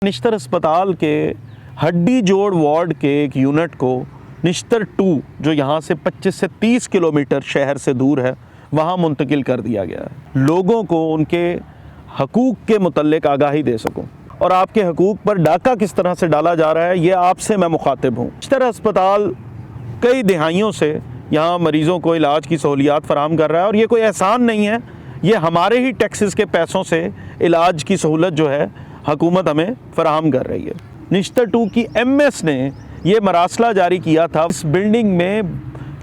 निश्तर अस्पताल के हड्डी जोड़ वार्ड के एक यूनिट को निश्तर 2 जो यहाँ से 25 से 30 किलोमीटर शहर से दूर है वहाँ मुंतकिल कर दिया गया है। लोगों को उनके हकूक़ के मुतल्लिक आगाही दे सकूँ और आपके हकूक़ पर डाका किस तरह से डाला जा रहा है ये आपसे मैं मुखातिब हूँ। निश्तर अस्पताल कई दिहाइयों से यहाँ मरीज़ों को इलाज की सहूलियात फ़राहम कर रहा है और ये कोई एहसान नहीं है, ये हमारे ही टैक्सेस के पैसों से इलाज की सहूलत जो है हुकूमत हमें फ़राहम कर रही है। निश्तर 2 की MS ने ये मरासला जारी किया था। इस बिल्डिंग में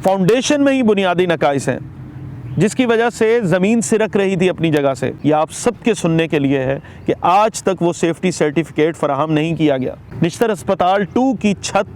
फाउंडेशन में ही बुनियादी नकाइस हैं जिसकी वजह से ज़मीन सिरक रही थी अपनी जगह से। ये आप सबके सुनने के लिए है कि आज तक वो सेफ्टी सर्टिफिकेट फ़राहम नहीं किया गया। निश्तर अस्पताल 2 की छत,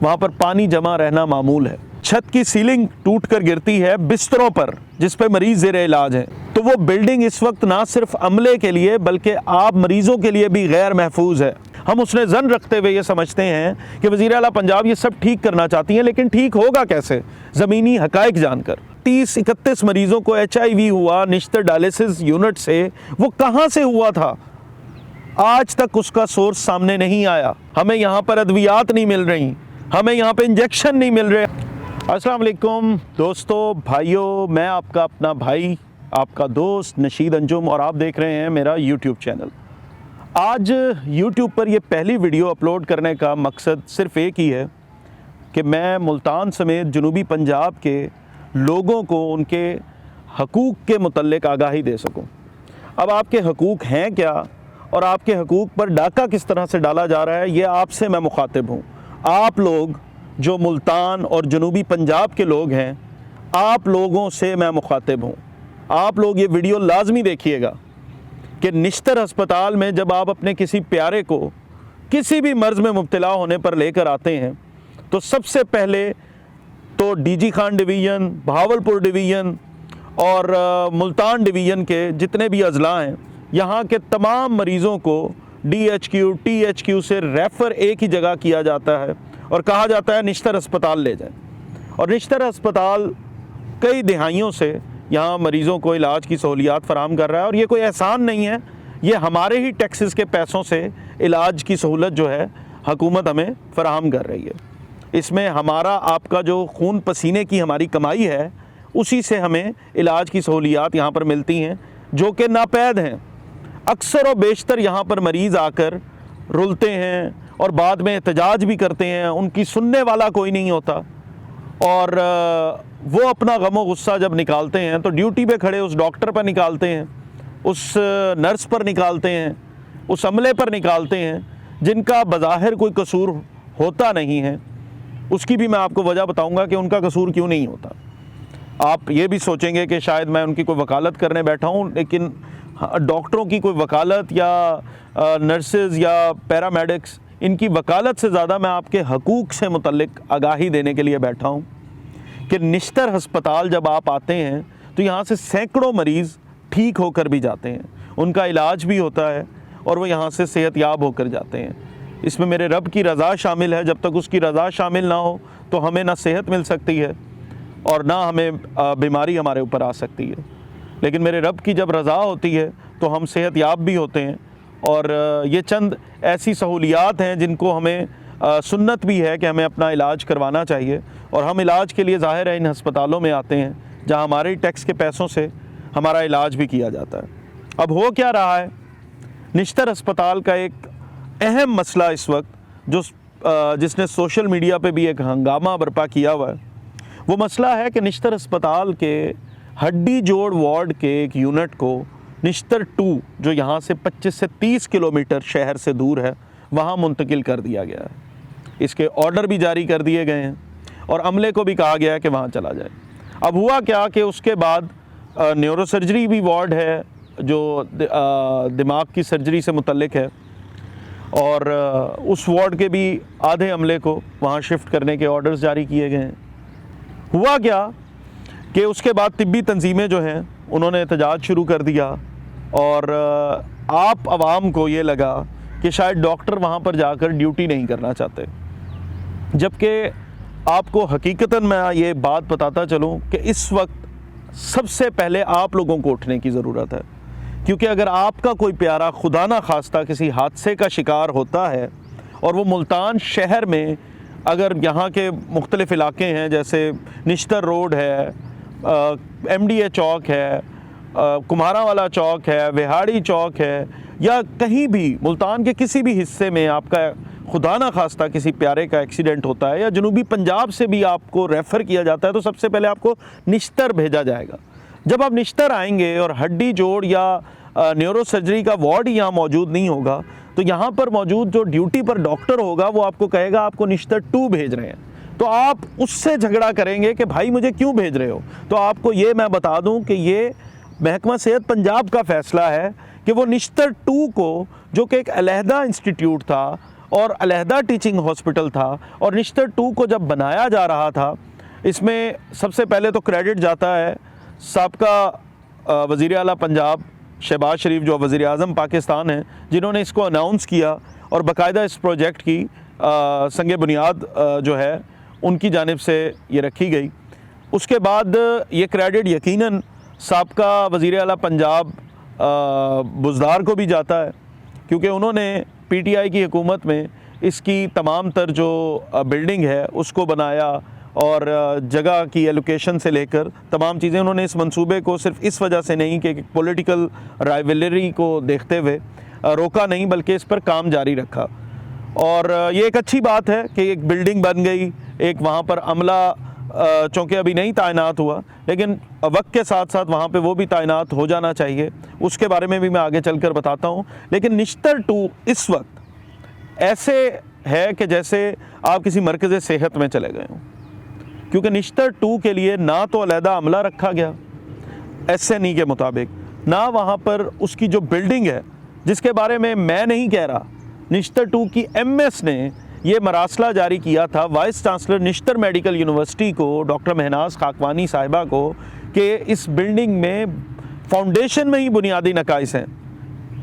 वहाँ पर पानी जमा रहना मामूल है। छत की सीलिंग टूट कर गिरती है बिस्तरों पर जिस पर मरीज़ ज़ेरे इलाज हैं। तो वो बिल्डिंग इस वक्त ना सिर्फ अमले के लिए बल्कि आप मरीज़ों के लिए भी गैर महफूज है। हम उसने ज़न रखते हुए ये समझते हैं कि वज़ीर आला पंजाब ये सब ठीक करना चाहती हैं, लेकिन ठीक होगा कैसे ज़मीनी हक़ाइक़ जानकर। 30-31 मरीज़ों को HIV हुआ निश्तर डायलिसिस यूनिट से, वो कहाँ से हुआ था आज तक उसका सोर्स सामने नहीं आया। हमें यहाँ पर अद्वियात नहीं मिल रही, हमें यहाँ पे इंजेक्शन नहीं मिल रहे। अस्सलाम वालेकुम दोस्तों, भाइयों, मैं आपका अपना भाई, आपका दोस्त नशीद अंजुम और आप देख रहे हैं मेरा YouTube चैनल। आज YouTube पर ये पहली वीडियो अपलोड करने का मकसद सिर्फ़ एक ही है कि मैं मुल्तान समेत जनूबी पंजाब के लोगों को उनके हकूक़ के मुतल्लिक आगाही दे सकूं। अब आपके हकूक़ हैं क्या और आपके हकूक़ पर डाका किस तरह से डाला जा रहा है ये आपसे मैं मुखातिब हूँ। आप लोग जो मुल्तान और जनूबी पंजाब के लोग हैं, आप लोगों से मैं मुखातिब हूँ। आप लोग ये वीडियो लाजमी देखिएगा कि निश्तर अस्पताल में जब आप अपने किसी प्यारे को किसी भी मर्ज़ में मुब्तला होने पर लेकर आते हैं तो सबसे पहले तो DG Khan division, Bahawalpur division और मुल्तान डिवीज़न के जितने भी अज़ला हैं, यहाँ के तमाम मरीज़ों को DHQ, THQ से रेफ़र एक ही जगह किया जाता है और कहा जाता है निश्तर अस्पताल ले जाएं। और निश्तर अस्पताल कई दिहाइयों से यहाँ मरीज़ों को इलाज की सहूलियात फ़राहम कर रहा है और ये कोई एहसान नहीं है, ये हमारे ही टैक्सेस के पैसों से इलाज की सहूलत जो है हुकूमत हमें फ़राहम कर रही है। इसमें हमारा आपका जो खून पसीने की हमारी कमाई है उसी से हमें इलाज की सहूलियात यहाँ पर मिलती हैं जो कि नापैद हैं। अक्सर और बेशतर यहाँ पर मरीज़ आकर रुलते हैं और बाद में एहतजाज भी करते हैं, उनकी सुनने वाला कोई नहीं होता और वो अपना गम गुस्सा जब निकालते हैं तो ड्यूटी पे खड़े उस डॉक्टर पर निकालते हैं, उस नर्स पर निकालते हैं, उस अमले पर निकालते हैं जिनका बज़ाहिर कोई कसूर होता नहीं है। उसकी भी मैं आपको वजह बताऊंगा कि उनका कसूर क्यों नहीं होता। आप ये भी सोचेंगे कि शायद मैं उनकी कोई वकालत करने बैठा हूँ, लेकिन डॉक्टरों की कोई वकालत या नर्सेज़ या पैरामेडिक्स, इनकी वकालत से ज़्यादा मैं आपके हकूक़ से मुतल्लिक आगाही देने के लिए बैठा हूँ कि निश्तर अस्पताल जब आप आते हैं तो यहाँ से सैकड़ों मरीज़ ठीक होकर भी जाते हैं, उनका इलाज भी होता है और वो यहाँ से सेहतयाब होकर जाते हैं। इसमें मेरे रब की रज़ा शामिल है। जब तक उसकी रज़ा शामिल ना हो तो हमें ना सेहत मिल सकती है और ना हमें बीमारी हमारे ऊपर आ सकती है। लेकिन मेरे रब की जब रज़ा होती है तो हम सेहतयाब भी होते हैं और ये चंद ऐसी सहूलियात हैं जिनको हमें सुन्नत भी है कि हमें अपना इलाज करवाना चाहिए और हम इलाज के लिए ज़ाहिर है इन हस्पतालों में आते हैं जहाँ हमारे टैक्स के पैसों से हमारा इलाज भी किया जाता है। अब हो क्या रहा है, निश्तर अस्पताल का एक अहम मसला इस वक्त जिसने सोशल मीडिया पे भी एक हंगामा बर्पा किया हुआ है, वो मसला है कि निश्तर अस्पताल के हड्डी जोड़ वार्ड के एक यूनिट को निश्तर 2 जो यहाँ से 25 से 30 किलोमीटर शहर से दूर है वहाँ मुंतकिल कर दिया गया है। इसके ऑर्डर भी जारी कर दिए गए हैं और अमले को भी कहा गया है कि वहाँ चला जाए। अब हुआ क्या कि उसके बाद न्यूरोसर्जरी भी वार्ड है जो दिमाग की सर्जरी से मुतल्लिक है और उस वार्ड के भी आधे अमले को वहाँ शिफ्ट करने के ऑर्डर्स जारी किए गए हैं। हुआ क्या कि उसके बाद तिब्बी तंजीमें जो हैं उन्होंने एहतजाज शुरू कर दिया और आप आवाम को ये लगा कि शायद डॉक्टर वहाँ पर जाकर ड्यूटी नहीं करना चाहते, जबकि आपको हकीकतन मैं ये बात बताता चलूँ कि इस वक्त सबसे पहले आप लोगों को उठने की ज़रूरत है क्योंकि अगर आपका कोई प्यारा खुदा ना खास्ता किसी हादसे का शिकार होता है और वो मुल्तान शहर में, अगर यहाँ के मुख्तलिफ़ इलाके हैं जैसे निश्तर रोड है, MDA चौक है, कुम्हारावाला चौक है, विहाड़ी चौक है, या कहीं भी मुल्तान के किसी भी हिस्से में आपका खुदा ना खास्ता किसी प्यारे का एक्सीडेंट होता है, या जनूबी पंजाब से भी आपको रेफ़र किया जाता है, तो सबसे पहले आपको निश्तर भेजा जाएगा। जब आप निश्तर आएंगे और हड्डी जोड़ या न्यूरो सर्जरी का वार्ड यहाँ मौजूद नहीं होगा, तो यहाँ पर मौजूद जो ड्यूटी पर डॉक्टर होगा वो आपको कहेगा आपको निश्तर 2 भेज रहे हैं। तो आप उससे झगड़ा करेंगे कि भाई मुझे क्यों भेज रहे हो। तो आपको ये मैं बता दूं कि ये महकमा सेहत पंजाब का फ़ैसला है कि वो निश्तर 2 को, जो कि एक अलहदा इंस्टीट्यूट था और अलहदा टीचिंग हॉस्पिटल था, और निश्तर 2 को जब बनाया जा रहा था, इसमें सबसे पहले तो क्रेडिट जाता है साबका वज़ीर आला पंजाब शहबाज शरीफ, जो वज़ीर आज़म पाकिस्तान हैं, जिन्होंने इसको अनाउंस किया और बाकायदा इस प्रोजेक्ट की संग बुनियाद जो है उनकी जानिब से ये रखी गई। उसके बाद ये क्रेडिट यकीनन साबका वज़ीर आला पंजाब बुज़दार को भी जाता है, क्योंकि उन्होंने PTI की हुकूमत में इसकी तमाम तर जो बिल्डिंग है उसको बनाया, और जगह की एलोकेशन से लेकर तमाम चीज़ें उन्होंने इस मंसूबे को सिर्फ इस वजह से नहीं कि पॉलिटिकल राइवलरी को देखते हुए रोका नहीं, बल्कि इस पर काम जारी रखा। और ये एक अच्छी बात है कि एक बिल्डिंग बन गई, एक वहाँ पर अमला चूँकि अभी नहीं तैनात हुआ, लेकिन वक्त के साथ साथ वहाँ पे वो भी तैनात हो जाना चाहिए, उसके बारे में भी मैं आगे चलकर बताता हूँ। लेकिन निश्तर 2 इस वक्त ऐसे है कि जैसे आप किसी मरकज़ सेहत में चले गए हों, क्योंकि निश्तर 2 के लिए ना तो अलहदा अमला रखा गया SNE के मुताबिक, ना वहाँ पर उसकी जो बिल्डिंग है, जिसके बारे में मैं नहीं कह रहा, निश्तर 2 की MS ने ये मरासला जारी किया था vice chancellor Nishtar medical university को, डॉक्टर महनाज खाकवानी साहिबा को, कि इस बिल्डिंग में फाउंडेशन में ही बुनियादी नकाइस हैं,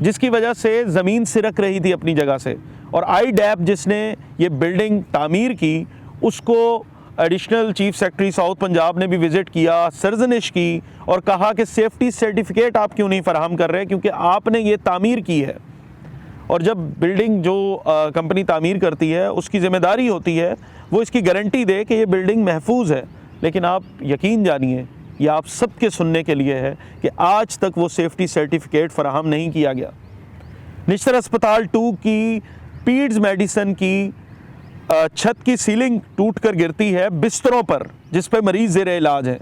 जिसकी वजह से ज़मीन सिरक रही थी अपनी जगह से। और IDAP जिसने ये बिल्डिंग तामीर की, उसको additional chief secretary south Punjab ने भी विज़िट किया, सरजनिश की, और कहा कि सेफ्टी सर्टिफिकेट आप क्यों नहीं फ़राहम कर रहे, क्योंकि आपने ये तामीर की है। और जब बिल्डिंग जो कंपनी तामीर करती है उसकी ज़िम्मेदारी होती है वो इसकी गारंटी दे कि ये बिल्डिंग महफूज है। लेकिन आप यकीन जानिए, ये आप सबके सुनने के लिए है कि आज तक वो सेफ्टी सर्टिफिकेट फ़राहम नहीं किया गया। निश्तर अस्पताल 2 की पीड्स मेडिसन की छत की सीलिंग टूट कर गिरती है बिस्तरों पर, जिस पर मरीज़ ज़ेरे इलाज हैं,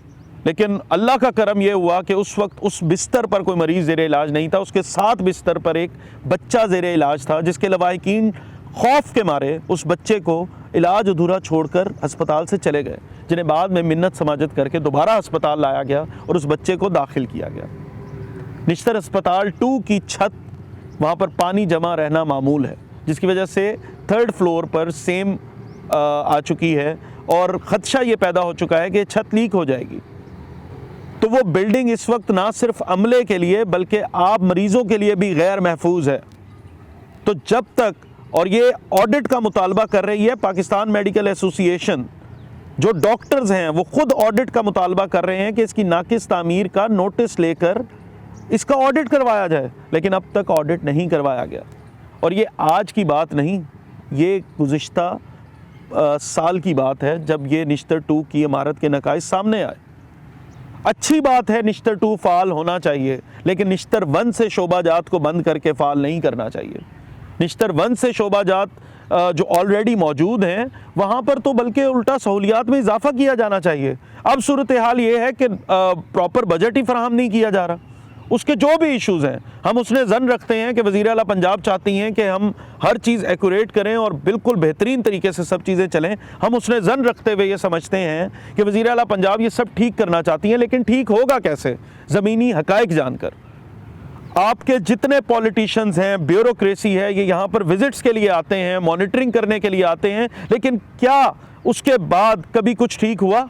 लेकिन अल्लाह का करम ये हुआ कि उस वक्त उस बिस्तर पर कोई मरीज़ ज़ेरे इलाज नहीं था, उसके साथ बिस्तर पर एक बच्चा ज़ेरे इलाज था, जिसके लवाहिकीन खौफ के मारे उस बच्चे को इलाज अधूरा छोड़कर अस्पताल से चले गए, जिन्हें बाद में मिन्नत समाजत करके दोबारा अस्पताल लाया गया और उस बच्चे को दाखिल किया गया। निश्तर अस्पताल 2 की छत, वहाँ पर पानी जमा रहना मामूल है, जिसकी वजह से 3rd फ्लोर पर सेम आ चुकी है और ख़दशा ये पैदा हो चुका है कि छत लीक हो जाएगी। तो वो बिल्डिंग इस वक्त ना सिर्फ अमले के लिए बल्कि आप मरीज़ों के लिए भी गैर महफूज है। तो जब तक, और ये ऑडिट का मुतालबा कर रही है पाकिस्तान मेडिकल एसोसिएशन, जो डॉक्टर्स हैं वो खुद ऑडिट का मुतालबा कर रहे हैं कि इसकी नाकिस तामीर का नोटिस लेकर इसका ऑडिट करवाया जाए, लेकिन अब तक ऑडिट नहीं करवाया गया। और ये आज की बात नहीं, ये गुज़िश्ता साल की बात है जब ये निश्तर 2 की इमारत के नकाइस सामने आए। अच्छी बात है, निश्तर 2 फ़ाल होना चाहिए, लेकिन निश्तर 1 से शोबाजात को बंद करके फ़ाल नहीं करना चाहिए। निश्तर 1 से शोबाजात जो ऑलरेडी मौजूद हैं वहाँ पर तो बल्कि उल्टा सहूलियात में इजाफ़ा किया जाना चाहिए। अब सूरत हाल ये है कि प्रॉपर बजट ही फराहम नहीं किया जा रहा। उसके जो भी इश्यूज़ हैं, हम उसने ज़न रखते हैं कि वज़ीर आला पंजाब चाहती हैं कि हम हर चीज़ एक्यूरेट करें और बिल्कुल बेहतरीन तरीके से सब चीज़ें चलें। हम उसने ज़न रखते हुए ये समझते हैं कि वज़ीर आला पंजाब ये सब ठीक करना चाहती हैं, लेकिन ठीक होगा कैसे? ज़मीनी हक़ाइक़ जानकर। आपके जितने पॉलिटिशियंस हैं, ब्यूरोक्रेसी है, ये यहाँ पर विज़िट्स के लिए आते हैं, मॉनिटरिंग करने के लिए आते हैं, लेकिन क्या उसके बाद कभी कुछ ठीक हुआ?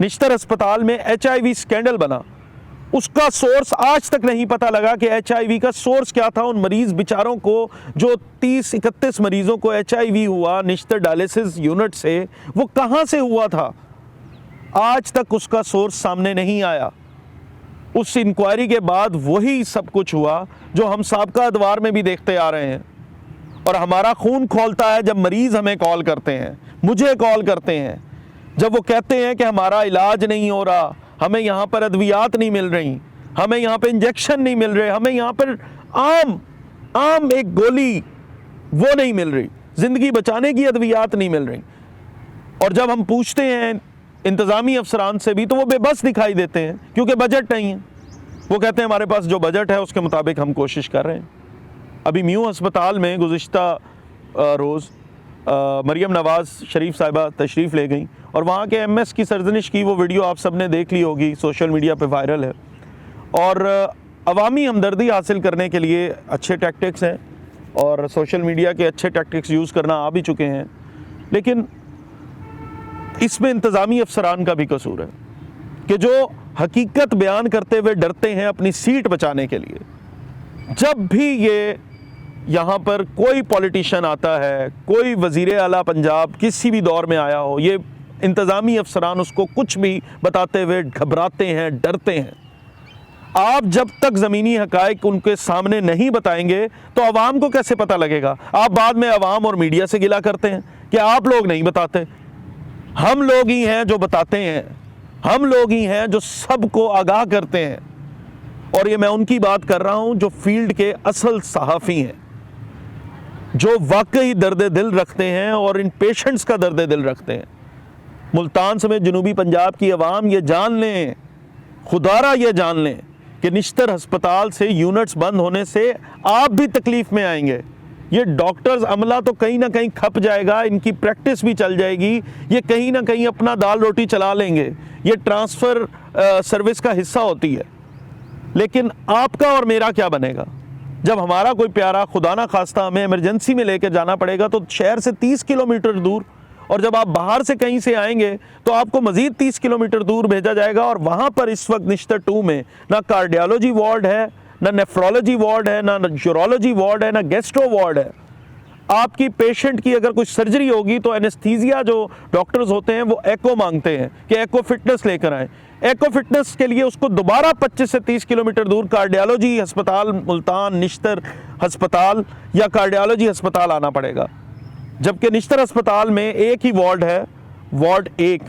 निश्तर अस्पताल में HIV स्कैंडल बना, उसका सोर्स आज तक नहीं पता लगा कि HIV का सोर्स क्या था। उन मरीज़ बेचारों को, जो 30-31 मरीज़ों को HIV हुआ निश्तर डायलिसिस यूनिट से, वो कहाँ से हुआ था? आज तक उसका सोर्स सामने नहीं आया। उस इंक्वायरी के बाद वही सब कुछ हुआ जो हम साबका अदवार में भी देखते आ रहे हैं। और हमारा खून खौलता है जब मरीज़ हमें कॉल करते हैं, मुझे कॉल करते हैं, जब वो कहते हैं कि हमारा इलाज नहीं हो रहा, हमें यहाँ पर अद्वियात नहीं मिल रही, हमें यहाँ पे इंजेक्शन नहीं मिल रहे, हमें यहाँ पर आम एक गोली वो नहीं मिल रही, ज़िंदगी बचाने की अद्वियात नहीं मिल रही। और जब हम पूछते हैं इंतज़ामी अफसरान से भी तो वो बेबस दिखाई देते हैं क्योंकि बजट नहीं है। वो कहते हैं हमारे पास जो बजट है उसके मुताबिक हम कोशिश कर रहे हैं। अभी म्यू अस्पताल में गुज़िश्ता रोज़ मरियम नवाज़ शरीफ साहिबा तशरीफ़ ले गई और वहाँ के MS की सरजनिश की वो वीडियो आप सब ने देख ली होगी, सोशल मीडिया पे वायरल है। और अवामी हमदर्दी हासिल करने के लिए अच्छे टैक्टिक्स हैं और सोशल मीडिया के अच्छे टैक्टिक्स यूज़ करना आ भी चुके हैं, लेकिन इसमें इंतज़ामी अफसरान का भी कसूर है कि जो हकीकत बयान करते हुए डरते हैं अपनी सीट बचाने के लिए। जब भी ये यहाँ पर कोई पॉलिटिशियन आता है, कोई वज़ीर आला पंजाब किसी भी दौर में आया हो, ये इंतज़ामी अफसरान उसको कुछ भी बताते हुए घबराते हैं, डरते हैं। आप जब तक ज़मीनी हक़ाइक़ उनके सामने नहीं बताएंगे तो आवाम को कैसे पता लगेगा? आप बाद में आवाम और मीडिया से गिला करते हैं कि आप लोग नहीं बताते। हम लोग ही हैं जो बताते हैं, हम लोग ही हैं जो सबको आगाह करते हैं। और ये मैं उनकी बात कर रहा हूं जो फील्ड के असल सहाफ़ी हैं, जो वाकई दर्द दिल रखते हैं और इन पेशेंट्स का दर्द दिल रखते हैं। मुल्तान समेत जनूबी पंजाब की आवाम ये जान लें, खुदारा ये जान लें कि निश्तर हस्पताल से यूनिट्स बंद होने से आप भी तकलीफ़ में आएंगे। ये डॉक्टर्स अमला तो कहीं ना कहीं खप जाएगा, इनकी प्रैक्टिस भी चल जाएगी, ये कहीं ना कहीं अपना दाल रोटी चला लेंगे, ये ट्रांसफ़र सर्विस का हिस्सा होती है। लेकिन आपका और मेरा क्या बनेगा जब हमारा कोई प्यारा खुदा ना खास्ता हमें इमरजेंसी में लेकर जाना पड़ेगा तो शहर से 30 किलोमीटर दूर, और जब आप बाहर से कहीं से आएंगे तो आपको मज़ीद 30 किलोमीटर दूर भेजा जाएगा। और वहाँ पर इस वक्त निश्तर 2 में ना कार्डियोलॉजी वार्ड है, ना नेफ्रोलॉजी वार्ड है, ना यूरोलॉजी वार्ड है, ना गैस्ट्रो वार्ड है। आपकी पेशेंट की अगर कोई सर्जरी होगी तो एनेस्थीसिया जो डॉक्टर्स होते हैं वो एको मांगते हैं कि एको फिटनेस लेकर आएँ। एको फिटनेस के लिए उसको दोबारा 25 से 30 किलोमीटर दूर कार्डियोलॉजी अस्पताल मुल्तान, निश्तर अस्पताल या कार्डियोलॉजी अस्पताल आना पड़ेगा। जबकि निश्तर अस्पताल में एक ही वार्ड है, वार्ड 1,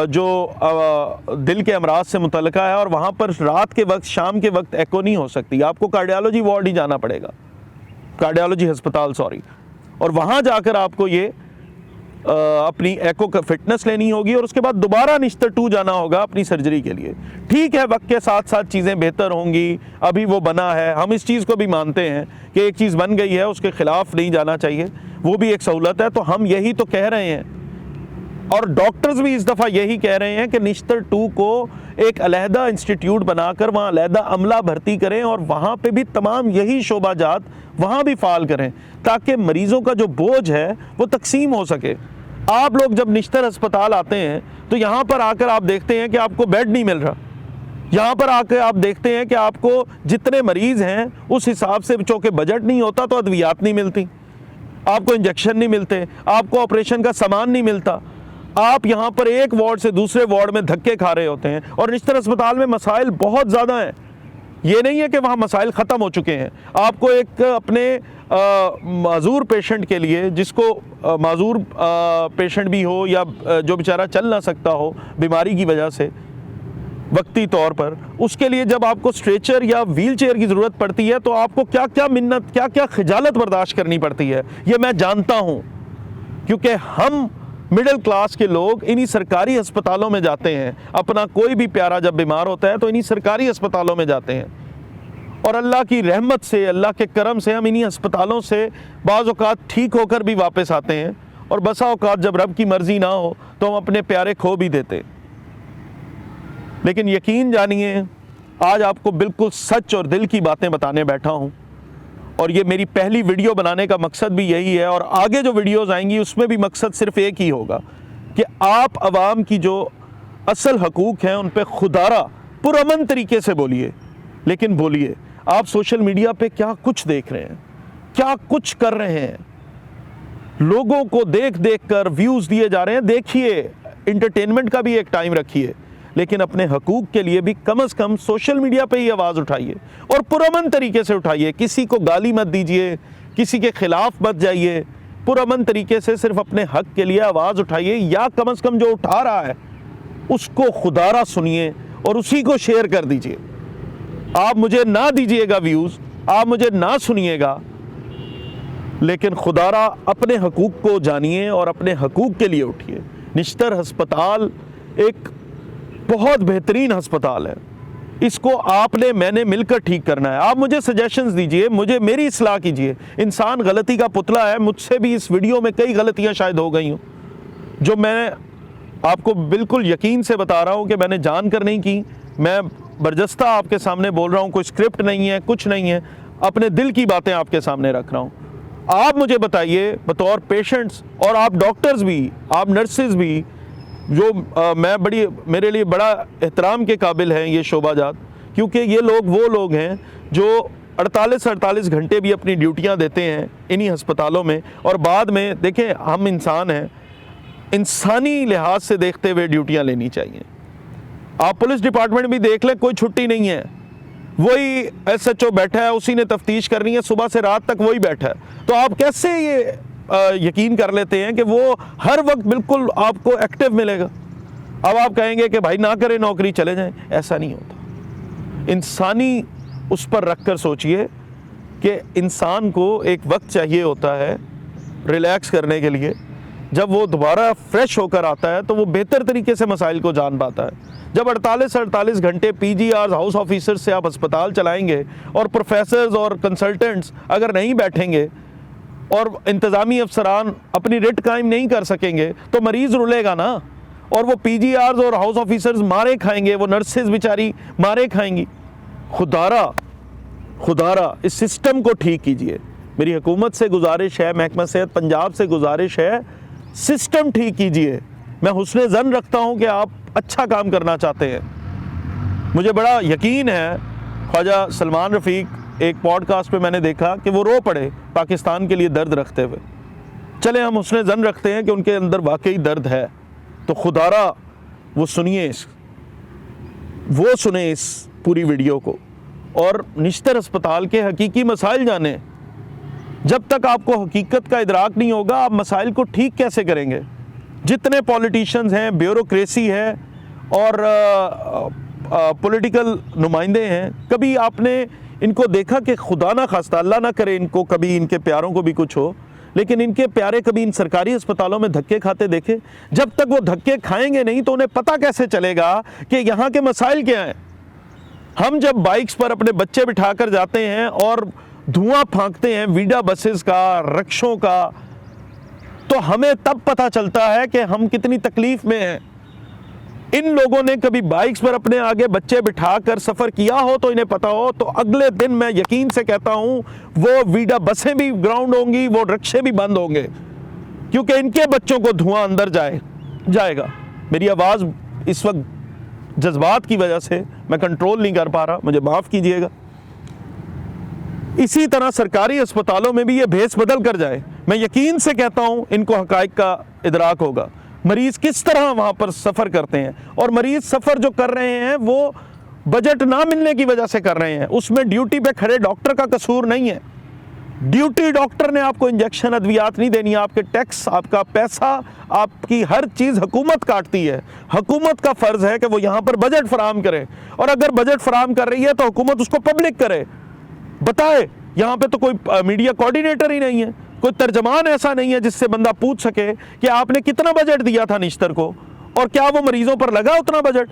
जो दिल के अमराज से मुतल्लिका है, और वहाँ पर रात के वक्त, शाम के वक्त एको नहीं हो सकती। आपको कार्डियोलॉजी वार्ड ही जाना पड़ेगा, कार्डियोलॉजी अस्पताल सॉरी, और वहाँ जाकर आपको ये अपनी एको का फिटनेस लेनी होगी और उसके बाद दोबारा निश्तर 2 जाना होगा अपनी सर्जरी के लिए। ठीक है, वक्त के साथ साथ चीज़ें बेहतर होंगी, अभी वो बना है, हम इस चीज़ को भी मानते हैं कि एक चीज़ बन गई है उसके ख़िलाफ़ नहीं जाना चाहिए, वो भी एक सहूलत है। तो हम यही तो कह रहे हैं और डॉक्टर्स भी इस दफ़ा यही कह रहे हैं कि निश्तर 2 को एक अलहदा इंस्टीट्यूट बनाकर वहाँ अलहदा अमला भर्ती करें और वहाँ पे भी तमाम यही शोबाजात वहाँ भी फ़ाल करें ताकि मरीज़ों का जो बोझ है वो तकसीम हो सके। आप लोग जब निश्तर अस्पताल आते हैं तो यहाँ पर आकर आप देखते हैं कि आपको बेड नहीं मिल रहा, यहाँ पर आकर आप देखते हैं कि आपको जितने मरीज़ हैं उस हिसाब से चूँकि बजट नहीं होता तो अद्वियात नहीं मिलती, आपको इंजेक्शन नहीं मिलते, आपको ऑपरेशन का सामान नहीं मिलता, आप यहाँ पर एक वार्ड से दूसरे वार्ड में धक्के खा रहे होते हैं। और निश्तर अस्पताल में मसाइल बहुत ज़्यादा हैं, ये नहीं है कि वहाँ मसाइल ख़त्म हो चुके हैं। आपको एक अपने माजूर पेशेंट के लिए, जिसको माजूर पेशेंट भी हो या जो बेचारा चल ना सकता हो बीमारी की वजह से वक्ती तौर पर, उसके लिए जब आपको स्ट्रेचर या व्हील चेयर की ज़रूरत पड़ती है तो आपको क्या क्या मिन्नत, क्या क्या खिजालत बर्दाश्त करनी पड़ती है, ये मैं जानता हूँ, क्योंकि हम मिडिल क्लास के लोग इन्हीं सरकारी अस्पतालों में जाते हैं। अपना कोई भी प्यारा जब बीमार होता है तो इन्हीं सरकारी अस्पतालों में जाते हैं, और अल्लाह की रहमत से, अल्लाह के करम से हम इन्हीं अस्पतालों से बाज़ औक़ात ठीक होकर भी वापस आते हैं, और बसा औक़ात जब रब की मर्ज़ी ना हो तो हम अपने प्यारे खो भी देते। लेकिन यकीन जानिए, आज आपको बिल्कुल सच और दिल की बातें बताने बैठा हूँ, और ये मेरी पहली वीडियो बनाने का मकसद भी यही है, और आगे जो वीडियोज़ आएंगी उसमें भी मकसद सिर्फ़ एक ही होगा कि आप आवाम की जो असल हकूक़ हैं उन पर खुदारा पुरअमन तरीके से बोलिए। लेकिन बोलिए, आप सोशल मीडिया पे क्या कुछ देख रहे हैं, क्या कुछ कर रहे हैं, लोगों को देख देख कर व्यूज़ दिए जा रहे हैं। देखिए, इंटरटेनमेंट का भी एक टाइम रखिए, लेकिन अपने हकूक़ के लिए भी कम से कम सोशल मीडिया पे ही आवाज़ उठाइए और पुरअमन तरीके से उठाइए। किसी को गाली मत दीजिए, किसी के ख़िलाफ़ मत जाइए, पुरअमन तरीके से सिर्फ अपने हक़ के लिए आवाज़ उठाइए, या कम से कम जो उठा रहा है उसको खुदारा सुनिए और उसी को शेयर कर दीजिए। आप मुझे ना दीजिएगा व्यूज़, आप मुझे ना सुनिएगा, लेकिन खुदारा अपने हकूक़ को जानिए और अपने हकूक़ के लिए उठिए। निश्तर हस्पताल एक बहुत बेहतरीन हस्पताल है, इसको आपने मैंने मिलकर ठीक करना है। आप मुझे सजेशंस दीजिए, मुझे मेरी इस्लाह कीजिए। इंसान गलती का पुतला है, मुझसे भी इस वीडियो में कई गलतियां शायद हो गई हूँ, जो मैं आपको बिल्कुल यकीन से बता रहा हूँ कि मैंने जानकर नहीं की। मैं बरजस्ता आपके सामने बोल रहा हूँ, कोई स्क्रिप्ट नहीं है, कुछ नहीं है, अपने दिल की बातें आपके सामने रख रहा हूँ। आप मुझे बताइए बतौर पेशेंट्स, और आप डॉक्टर्स भी, आप नर्सेज भी, जो मेरे लिए बड़ा एहतराम के काबिल हैं ये शोबाजात, क्योंकि ये लोग वो लोग हैं जो 48 घंटे भी अपनी ड्यूटियां देते हैं इन्हीं अस्पतालों में। और बाद में देखें, हम इंसान हैं, इंसानी लिहाज से देखते हुए ड्यूटियां लेनी चाहिए। आप पुलिस डिपार्टमेंट भी देख लें, कोई छुट्टी नहीं है, वही SHO बैठा है, उसी ने तफ्तीश करनी है, सुबह से रात तक वही बैठा है। तो आप कैसे ये यकीन कर लेते हैं कि वो हर वक्त बिल्कुल आपको एक्टिव मिलेगा? अब आप कहेंगे कि भाई ना करें नौकरी, चले जाएं, ऐसा नहीं होता। इंसानी उस पर रख कर सोचिए कि इंसान को एक वक्त चाहिए होता है रिलैक्स करने के लिए। जब वो दोबारा फ्रेश होकर आता है तो वो बेहतर तरीके से मसाइल को जान पाता है। जब 48 घंटे PGRs हाउस ऑफिसर्स से आप अस्पताल चलाएंगे और प्रोफेसर्स और कंसल्टेंट्स अगर नहीं बैठेंगे और इंतज़ामी अफसरान अपनी रिट कायम नहीं कर सकेंगे तो मरीज़ रुलेगा ना, और वो PGRs और हाउस ऑफिसर्स मारे खाएंगे, वो नर्सेज बेचारी मारे खाएंगी। खुदारा इस सिस्टम को ठीक कीजिए। मेरी हुकूमत से गुजारिश है, महकमा सेहत पंजाब से गुजारिश है, सिस्टम ठीक कीजिए। मैं हुस्न ज़न रखता हूँ कि आप अच्छा काम करना चाहते हैं। मुझे बड़ा यकीन है, ख्वाजा सलमान रफ़ीक एक पॉडकास्ट पे मैंने देखा कि वो रो पड़े पाकिस्तान के लिए दर्द रखते हुए। चले हम हुस्न ज़न रखते हैं कि उनके अंदर वाकई दर्द है, तो खुदारा वो सुनिए, वो सुने इस पूरी वीडियो को और निश्तर अस्पताल के हकीकी मसाइल जाने। जब तक आपको हकीकत का इदराक नहीं होगा, आप मसाइल को ठीक कैसे करेंगे? जितने पॉलिटिशियंस हैं, ब्यूरोक्रेसी है और पॉलिटिकल नुमाइंदे हैं, कभी आपने इनको देखा कि खुदा ना खास्ता, अल्लाह ना करे इनको कभी इनके प्यारों को भी कुछ हो, लेकिन इनके प्यारे कभी इन सरकारी अस्पतालों में धक्के खाते देखे? जब तक वो धक्के खाएंगे नहीं तो उन्हें पता कैसे चलेगा कि यहाँ के मसाइल क्या हैं। हम जब बाइक्स पर अपने बच्चे बिठाकर जाते हैं और धुआं फांकते हैं वीडा बसेस का, रक्षों का, तो हमें तब पता चलता है कि हम कितनी तकलीफ में हैं। इन लोगों ने कभी बाइक्स पर अपने आगे बच्चे बिठाकर सफ़र किया हो तो इन्हें पता हो, तो अगले दिन मैं यकीन से कहता हूँ वो वीडा बसें भी ग्राउंड होंगी, वो रक्षे भी बंद होंगे, क्योंकि इनके बच्चों को धुआं अंदर जाएगा। मेरी आवाज़ इस वक्त जज्बात की वजह से मैं कंट्रोल नहीं कर पा रहा, मुझे माफ़ कीजिएगा। इसी तरह सरकारी अस्पतालों में भी ये भेस बदल कर जाए, मैं यकीन से कहता हूँ इनको हकाइक का इदराक होगा। मरीज़ किस तरह वहाँ पर सफ़र करते हैं, और मरीज़ सफ़र जो कर रहे हैं वो बजट ना मिलने की वजह से कर रहे हैं। उसमें ड्यूटी पे खड़े डॉक्टर का कसूर नहीं है। ड्यूटी डॉक्टर ने आपको इंजेक्शन अद्वियात नहीं देनी, आपके टैक्स, आपका पैसा, आपकी हर चीज़ हुकूमत काटती है। हुकूमत का फ़र्ज़ है कि वो यहाँ पर बजट फराहम करे, और अगर बजट फराहम कर रही है तो हुकूमत उसको पब्लिक करे, बताए। यहाँ पे तो कोई मीडिया कोऑर्डिनेटर ही नहीं है, कोई तर्जमान ऐसा नहीं है जिससे बंदा पूछ सके कि आपने कितना बजट दिया था निश्तर को और क्या वो मरीजों पर लगा उतना बजट।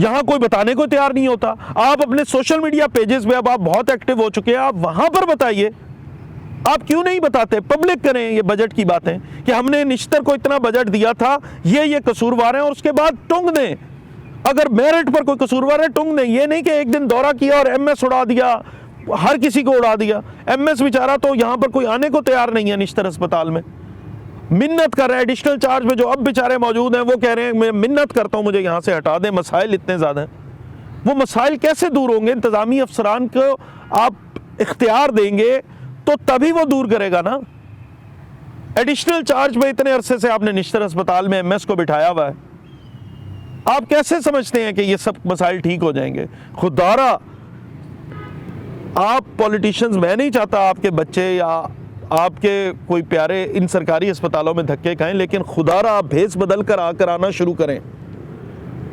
यहाँ कोई बताने को तैयार नहीं होता। आप अपने सोशल मीडिया पेजेस पे अब आप बहुत एक्टिव हो चुके हैं, आप वहां पर बताइए। आप क्यों नहीं बताते? पब्लिक करें ये बजट की बातें कि हमने निश्तर को इतना बजट दिया था, ये कसूरवार हैं, और उसके बाद टुंग दें। अगर मेरिट पर कोई कसूरवार है टुंग दें। ये नहीं कि एक दिन दौरा किया और MS उड़ा दिया, हर किसी को उड़ा दिया। MS बेचारा तो यहाँ पर कोई आने को तैयार नहीं है निश्तर अस्पताल में, मिन्नत कर रहे हैं। एडिशनल चार्ज में जो अब बेचारे मौजूद हैं वो कह रहे हैं मैं मिन्नत करता हूँ मुझे यहाँ से हटा दें, मसाइल इतने ज़्यादा हैं। वो मसाइल कैसे दूर होंगे? इंतज़ामी अफसरान को आप इख्तियार देंगे तो तभी वो दूर करेगा ना। एडिशनल चार्ज में इतने अरसे से आपने निश्तर अस्पताल में MS को बिठाया हुआ है, आप कैसे समझते हैं कि ये सब मसाइल ठीक हो जाएंगे? खुदारा आप पॉलिटिशियंस, मैं नहीं चाहता आपके बच्चे या आपके कोई प्यारे इन सरकारी अस्पतालों में धक्के खाएं, लेकिन खुदारा आप भेस बदल कर आकर आना शुरू करें,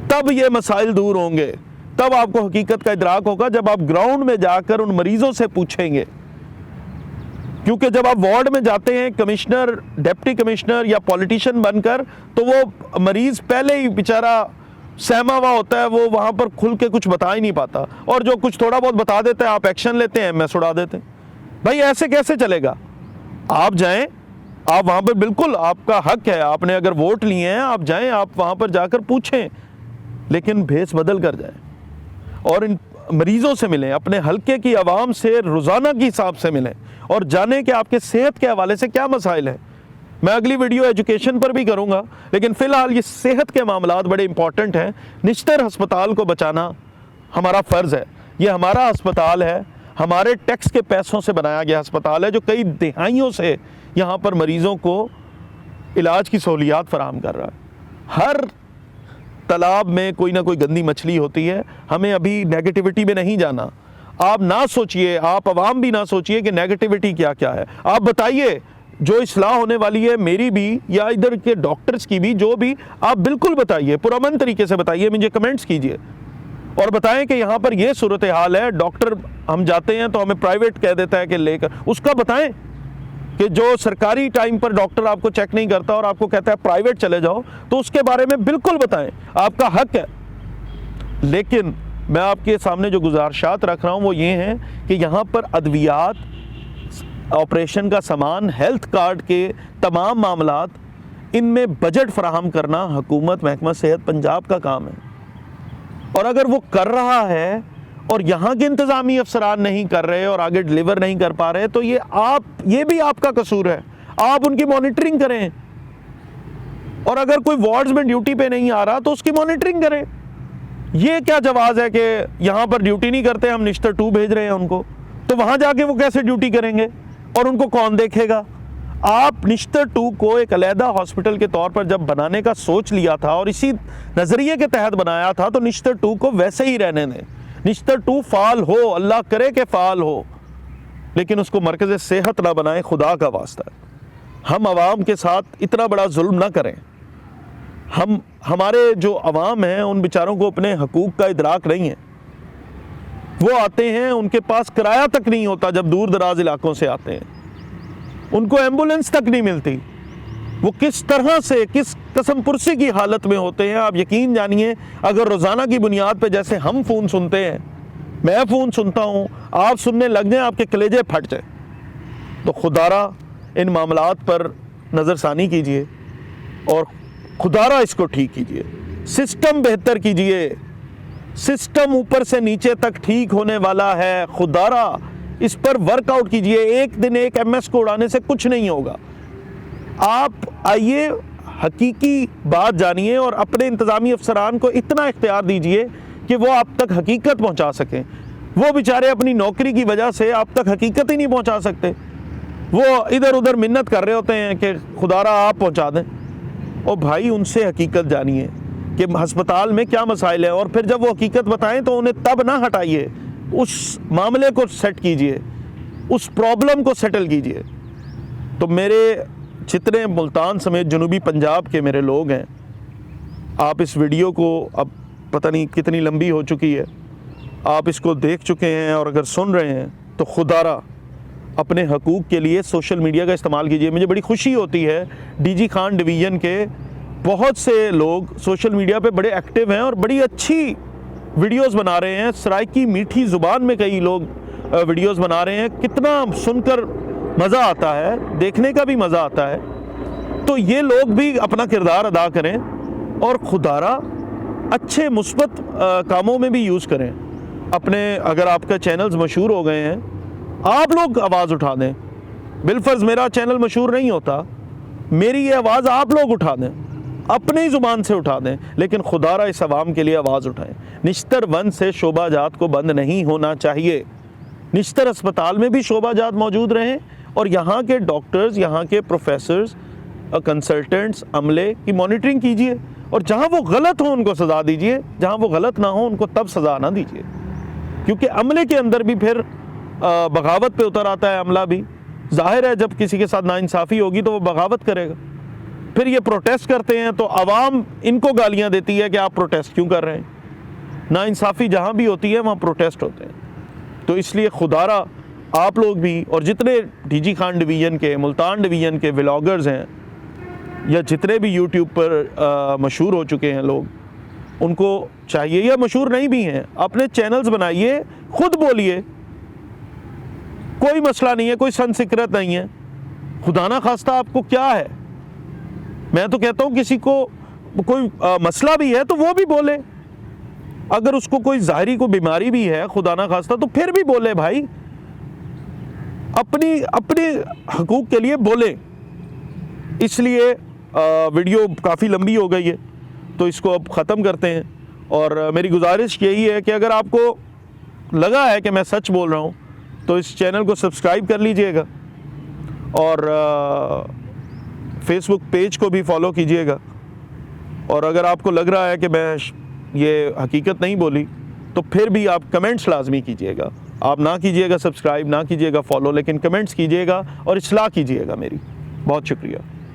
तब ये मसाइल दूर होंगे, तब आपको हकीकत का इदराक होगा जब आप ग्राउंड में जाकर उन मरीजों से पूछेंगे। क्योंकि जब आप वार्ड में जाते हैं कमिश्नर, डिप्टी कमिश्नर या पॉलिटिशियन बनकर, तो वो मरीज पहले ही बेचारा सहमा हुआ होता है, वो वहां पर खुल के कुछ बता ही नहीं पाता, और जो कुछ थोड़ा बहुत बता देता है आप एक्शन लेते हैं, एमएस उड़ा देते हैं। भाई ऐसे कैसे चलेगा? आप जाएं, आप वहां पर, बिल्कुल आपका हक है, आपने अगर वोट लिए हैं आप जाएं, आप वहां पर जाकर पूछें, लेकिन भेस बदल कर जाएं और इन मरीजों से मिलें, अपने हल्के की आवाम से रोजाना के हिसाब से मिलें और जानें कि आपके सेहत के हवाले से क्या मसाइल हैं। मैं अगली वीडियो एजुकेशन पर भी करूंगा, लेकिन फिलहाल ये सेहत के मामलात बड़े इंपॉर्टेंट हैं। निश्तर अस्पताल को बचाना हमारा फ़र्ज़ है। ये हमारा अस्पताल है, हमारे टैक्स के पैसों से बनाया गया अस्पताल है, जो कई दिहाइयों से यहाँ पर मरीज़ों को इलाज की सहूलियात फराहम कर रहा है। हर तालाब में कोई ना कोई गंदी मछली होती है, हमें अभी नेगेटिविटी में नहीं जाना। आप ना सोचिए, आप अवाम भी ना सोचिए कि नेगेटिविटी क्या क्या है। आप बताइए, जो इस्लाह होने वाली है मेरी भी या इधर के डॉक्टर्स की भी, जो भी, आप बिल्कुल बताइए, पुरअमन तरीके से बताइए, मुझे कमेंट्स कीजिए और बताएं कि यहाँ पर ये सूरत हाल है। डॉक्टर, हम जाते हैं तो हमें प्राइवेट कह देता है कि लेकर, उसका बताएं कि जो सरकारी टाइम पर डॉक्टर आपको चेक नहीं करता और आपको कहता है प्राइवेट चले जाओ, तो उसके बारे में बिल्कुल बताएं, आपका हक है। लेकिन मैं आपके सामने जो गुजारिशात रख रहा हूँ वो ये हैं कि यहाँ पर अद्वियात, ऑपरेशन का सामान, हेल्थ कार्ड के तमाम मामलात, इनमें बजट फराहम करना हुकूमत, महकमा सेहत पंजाब का काम है। और अगर वो कर रहा है और यहाँ के इंतज़ामी अफसरान नहीं कर रहे और आगे डिलीवर नहीं कर पा रहे, तो ये भी आपका कसूर है। आप उनकी मॉनिटरिंग करें, और अगर कोई वार्ड्स में ड्यूटी पे नहीं आ रहा तो उसकी मॉनिटरिंग करें। ये क्या जवाब है कि यहाँ पर ड्यूटी नहीं करते, हम निश्तर 2 भेज रहे हैं उनको, तो वहाँ जाके वो कैसे ड्यूटी करेंगे और उनको कौन देखेगा? आप निश्तर 2 को एक अलहदा हॉस्पिटल के तौर पर जब बनाने का सोच लिया था और इसी नज़रिए के तहत बनाया था, तो निश्तर 2 को वैसे ही रहने दें। निश्तर 2 फाल हो, अल्लाह करे कि फाल हो, लेकिन उसको मरकज़ सेहत ना बनाए, खुदा का वास्ता है। हम आवाम के साथ इतना बड़ा जुल्म ना करें। हमारे जो अवाम हैं उन बेचारों को अपने हकूक़ का इदराक नहीं है। वो आते हैं, उनके पास किराया तक नहीं होता, जब दूर दराज इलाकों से आते हैं उनको एम्बुलेंस तक नहीं मिलती। वो किस तरह से, किस कसम पुरसी की हालत में होते हैं, आप यकीन जानिए। अगर रोज़ाना की बुनियाद पे जैसे हम फ़ोन सुनते हैं, मैं फ़ोन सुनता हूँ, आप सुनने लग जाएं, आपके कलेजे फट जाए। तो खुदारा इन मामलात पर नज़रसानी कीजिए और खुदारा इसको ठीक कीजिए, सिस्टम बेहतर कीजिए। सिस्टम ऊपर से नीचे तक ठीक होने वाला है, खुदारा इस पर वर्कआउट कीजिए। एक दिन एक एमएस को उड़ाने से कुछ नहीं होगा। आप आइए, हकीकी बात जानिए और अपने इंतज़ामी अफसरान को इतना इख्तियार दीजिए कि वो आप तक हकीकत पहुंचा सकें। वो बेचारे अपनी नौकरी की वजह से आप तक हकीकत ही नहीं पहुंचा सकते। वो इधर उधर मिन्नत कर रहे होते हैं कि खुदारा आप पहुंचा दें। और भाई, उनसे हकीकत जानिए कि अस्पताल में क्या मसाइल है, और फिर जब वो हकीकत बताएं तो उन्हें तब ना हटाइए, उस मामले को सेट कीजिए, उस प्रॉब्लम को सेटल कीजिए। तो मेरे जितने मुल्तान समेत जनूबी पंजाब के मेरे लोग हैं, आप इस वीडियो को, अब पता नहीं कितनी लंबी हो चुकी है, आप इसको देख चुके हैं और अगर सुन रहे हैं, तो खुदारा अपने हकूक़ के लिए सोशल मीडिया का इस्तेमाल कीजिए। मुझे बड़ी खुशी होती है, डीजी खान डिवीज़न के बहुत से लोग सोशल मीडिया पे बड़े एक्टिव हैं और बड़ी अच्छी वीडियोस बना रहे हैं। सराइकी मीठी ज़ुबान में कई लोग वीडियोस बना रहे हैं, कितना सुनकर मज़ा आता है, देखने का भी मज़ा आता है। तो ये लोग भी अपना किरदार अदा करें और खुदारा अच्छे मुस्बत कामों में भी यूज़ करें अपने। अगर आपका चैनल्स मशहूर हो गए हैं, आप लोग आवाज़ उठा दें। बिलफर्ज मेरा चैनल मशहूर नहीं होता, मेरी ये आवाज़ आप लोग उठा दें, अपनी ही ज़ुबान से उठा दें, लेकिन खुदारा इस आवाम के लिए आवाज़ उठाएं। निश्तर 1 से शोबाजात को बंद नहीं होना चाहिए। निश्तर अस्पताल में भी शोबाजात मौजूद रहें और यहाँ के डॉक्टर्स, यहाँ के प्रोफेसर्स, कंसल्टेंट्स, अमले की मॉनिटरिंग कीजिए और जहाँ वो गलत हो उनको सज़ा दीजिए, जहाँ वो गलत ना हो उनको तब सज़ा ना दीजिए, क्योंकि अमले के अंदर भी फिर बगावत पे उतर आता है अमला भी। जाहिर है जब किसी के साथ नाइंसाफ़ी होगी तो वो बगावत करेगा। फिर ये प्रोटेस्ट करते हैं तो आवाम इनको गालियाँ देती है कि आप प्रोटेस्ट क्यों कर रहे हैं। नाइंसाफ़ी जहाँ भी होती है वहाँ प्रोटेस्ट होते हैं। तो इसलिए खुदारा आप लोग भी, और जितने डीजी खान डिवीज़न के, मुल्तान डिवीज़न के व्लॉगर्स हैं, या जितने भी यूट्यूब पर मशहूर हो चुके हैं लोग, उनको चाहिए, या मशहूर नहीं भी हैं, अपने चैनल्स बनाइए, खुद बोलिए, कोई मसला नहीं है, कोई सन सिकरत नहीं है। खुदा ना खास्ता आपको क्या है, मैं तो कहता हूँ किसी को कोई मसला भी है तो वो भी बोले। अगर उसको कोई ज़ाहरी को बीमारी भी है खुदा ना खास्ता तो फिर भी बोले भाई, अपने हकूक़ के लिए बोले। इसलिए वीडियो काफ़ी लंबी हो गई है तो इसको अब ख़त्म करते हैं। और मेरी गुजारिश यही है कि अगर आपको लगा है कि मैं सच बोल रहा हूँ तो इस चैनल को सब्सक्राइब कर लीजिएगा और फेसबुक पेज को भी फॉलो कीजिएगा। और अगर आपको लग रहा है कि मैं ये हकीकत नहीं बोली तो फिर भी आप कमेंट्स लाजमी कीजिएगा। आप ना कीजिएगा सब्सक्राइब, ना कीजिएगा फॉलो, लेकिन कमेंट्स कीजिएगा और इस्लाह कीजिएगा मेरी। बहुत शुक्रिया।